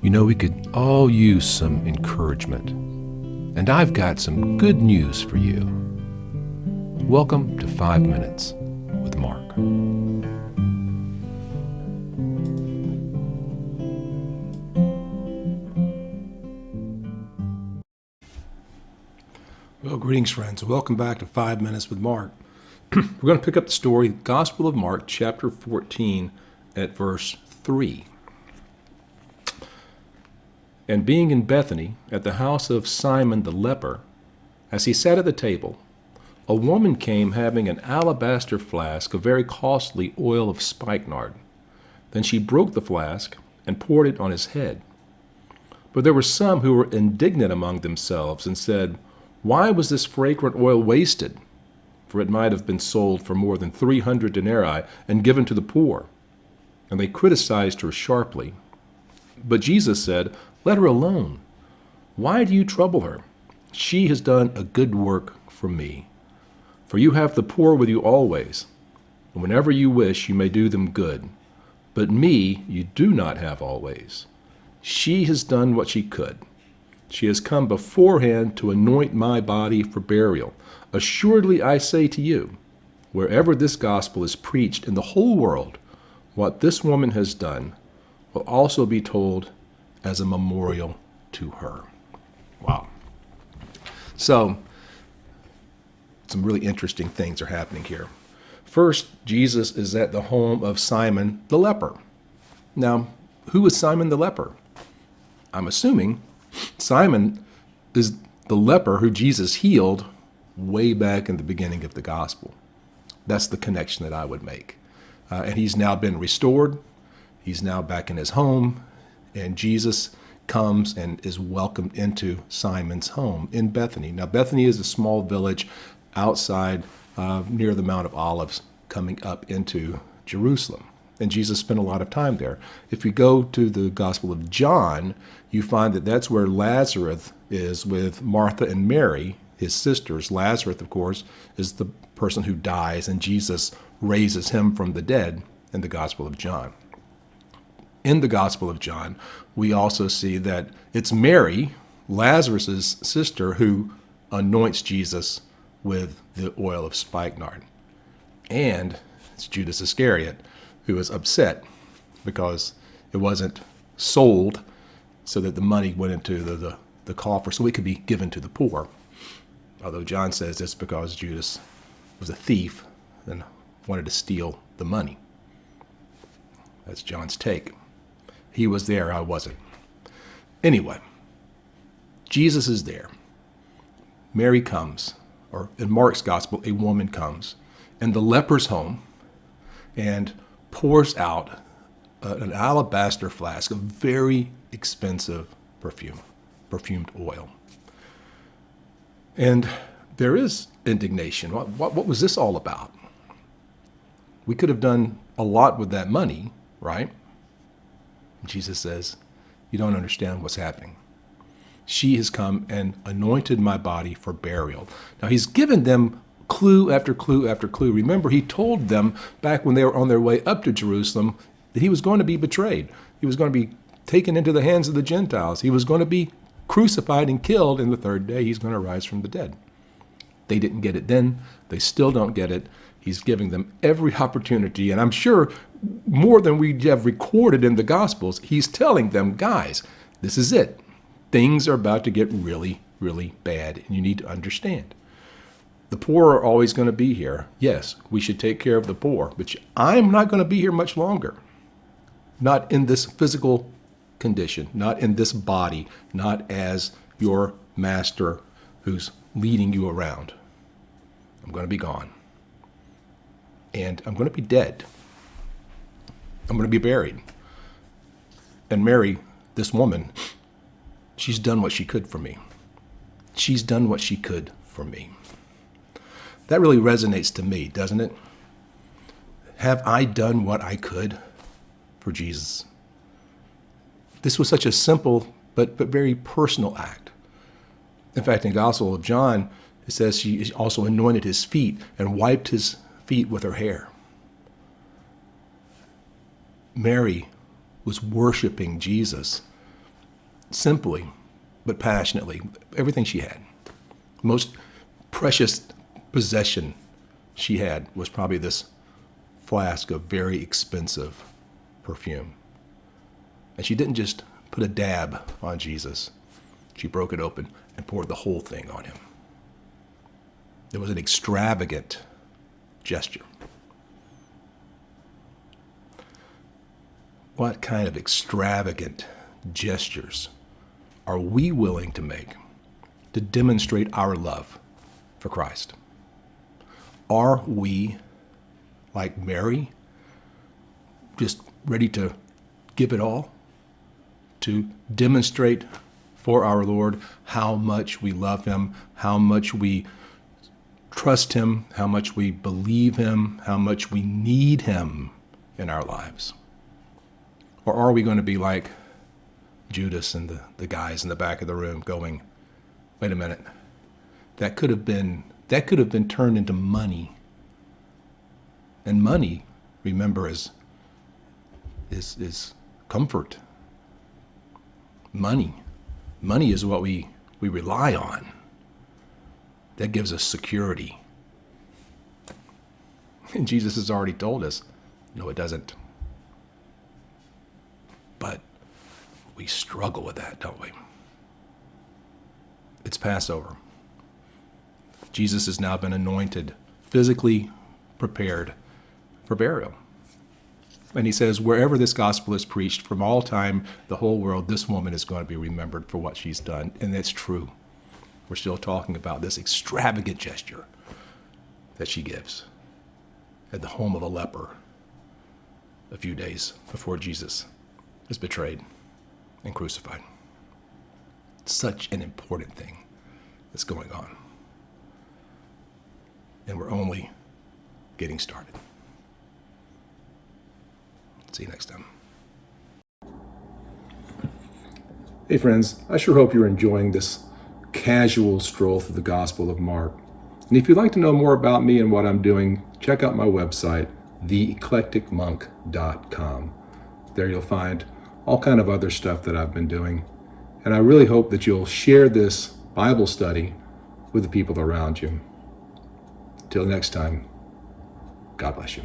You know, we could all use some encouragement. And I've got some good news for you. Welcome to 5 Minutes with Mark. Well, greetings, friends. Welcome back to 5 Minutes with Mark. We're going to pick up the story, Gospel of Mark, chapter 14, at verse 3. And being in Bethany, at the house of Simon the leper, as he sat at the table, a woman came having an alabaster flask of very costly oil of spikenard. Then she broke the flask and poured it on his head. But there were some who were indignant among themselves and said, "Why was this fragrant oil wasted? For it might have been sold for more than 300 denarii and given to the poor." And they criticized her sharply. But Jesus said, "Let her alone. Why do you trouble her? She has done a good work for me. For you have the poor with you always, and whenever you wish you may do them good. But me you do not have always. She has done what she could. She has come beforehand to anoint my body for burial. Assuredly I say to you, wherever this gospel is preached in the whole world, what this woman has done will also be told as a memorial to her." Wow. So, some really interesting things are happening here. First, Jesus is at the home of Simon the leper. Now, who is Simon the leper? I'm assuming Simon is the leper who Jesus healed way back in the beginning of the gospel. That's the connection that I would make. And he's now been restored. He's now back in his home. And Jesus comes and is welcomed into Simon's home in Bethany. Now, Bethany is a small village outside near the Mount of Olives coming up into Jerusalem. And Jesus spent a lot of time there. If we go to the Gospel of John, you find that that's where Lazarus is with Martha and Mary, his sisters. Lazarus, of course, is the person who dies, and Jesus raises him from the dead in the Gospel of John. In the Gospel of John, we also see that it's Mary, Lazarus' sister, who anoints Jesus with the oil of spikenard. And it's Judas Iscariot who is upset because it wasn't sold so that the money went into the coffer so it could be given to the poor. Although John says it's because Judas was a thief and wanted to steal the money. That's John's take. He was there, I wasn't. Anyway, Jesus is there. Mary comes, or in Mark's gospel, a woman comes, in the leper's home and pours out an alabaster flask of very expensive perfumed oil. And there is indignation. What was this all about? We could have done a lot with that money, right? Jesus says, "You don't understand what's happening. She has come and anointed my body for burial." Now, he's given them clue after clue after clue. Remember, he told them back when they were on their way up to Jerusalem that he was going to be betrayed. He was going to be taken into the hands of the Gentiles. He was going to be crucified and killed, and the third day he's going to rise from the dead. They didn't get it then. They still don't get it. He's giving them every opportunity, and I'm sure more than we have recorded in the Gospels, he's telling them, guys, this is it. Things are about to get really, really bad, and you need to understand. The poor are always going to be here. Yes, we should take care of the poor, but I'm not going to be here much longer. Not in this physical condition, not in this body, not as your master who's leading you around. I'm going to be gone. And I'm going to be dead. I'm going to be buried. And Mary, this woman, she's done what she could for me. She's done what she could for me. That really resonates to me, doesn't it? Have I done what I could for Jesus? This was such a simple but very personal act. In fact, in the Gospel of John, it says she also anointed his feet and wiped his feet with her hair. Mary was worshiping Jesus simply but passionately everything she had. Most precious possession she had was probably this flask of very expensive perfume. And she didn't just put a dab on Jesus. She broke it open and poured the whole thing on him. It was an extravagant gesture. What kind of extravagant gestures are we willing to make to demonstrate our love for Christ? Are we, like Mary, just ready to give it all to demonstrate for our Lord how much we love him, how much we trust him, how much we believe him, how much we need him in our lives? Or are we going to be like Judas and the guys in the back of the room going, wait a minute, that could have been turned into money. And money, remember, is comfort. Money is what we rely on. That gives us security. And Jesus has already told us, no, it doesn't. But we struggle with that, don't we? It's Passover. Jesus has now been anointed, physically prepared for burial. And he says, wherever this gospel is preached from all time, the whole world, this woman is going to be remembered for what she's done. And that's true. We're still talking about this extravagant gesture that she gives at the home of a leper a few days before Jesus is betrayed and crucified. Such an important thing that's going on. And we're only getting started. See you next time. Hey friends, I sure hope you're enjoying this casual stroll through the Gospel of Mark. And if you'd like to know more about me and what I'm doing, check out my website, theeclecticmonk.com. There you'll find all kind of other stuff that I've been doing. And I really hope that you'll share this Bible study with the people around you. Till next time, God bless you.